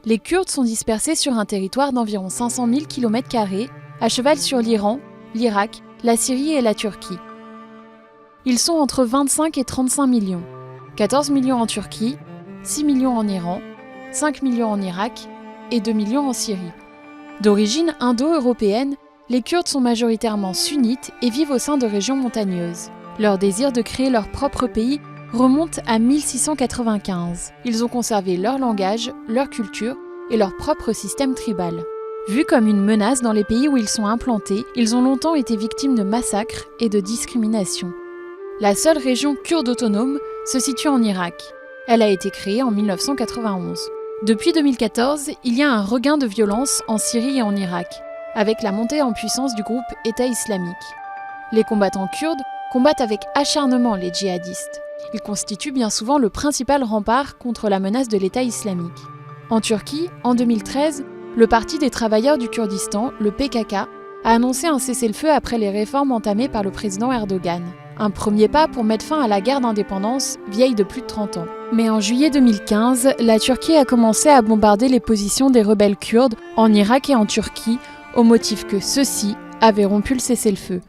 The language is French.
Les Kurdes sont dispersés sur un territoire d'environ 500 000 km², à cheval sur l'Iran, l'Irak, la Syrie et la Turquie. Ils sont entre 25 et 35 millions. 14 millions en Turquie, 6 millions en Iran, 5 millions en Irak et 2 millions en Syrie. D'origine indo-européenne, les Kurdes sont majoritairement sunnites et vivent au sein de régions montagneuses. Leur désir de créer leur propre pays remonte à 1695. Ils ont conservé leur langage, leur culture et leur propre système tribal. Vus comme une menace dans les pays où ils sont implantés, ils ont longtemps été victimes de massacres et de discriminations. La seule région kurde autonome se situe en Irak. Elle a été créée en 1991. Depuis 2014, il y a un regain de violence en Syrie et en Irak, avec la montée en puissance du groupe État islamique. Les combattants kurdes combattent avec acharnement les djihadistes. Ils constituent bien souvent le principal rempart contre la menace de l'État islamique. En Turquie, en 2013, le Parti des travailleurs du Kurdistan, le PKK, a annoncé un cessez-le-feu après les réformes entamées par le président Erdogan. Un premier pas pour mettre fin à la guerre d'indépendance, vieille de plus de 30 ans. Mais en juillet 2015, la Turquie a commencé à bombarder les positions des rebelles kurdes en Irak et en Turquie, au motif que ceux-ci avaient rompu le cessez-le-feu.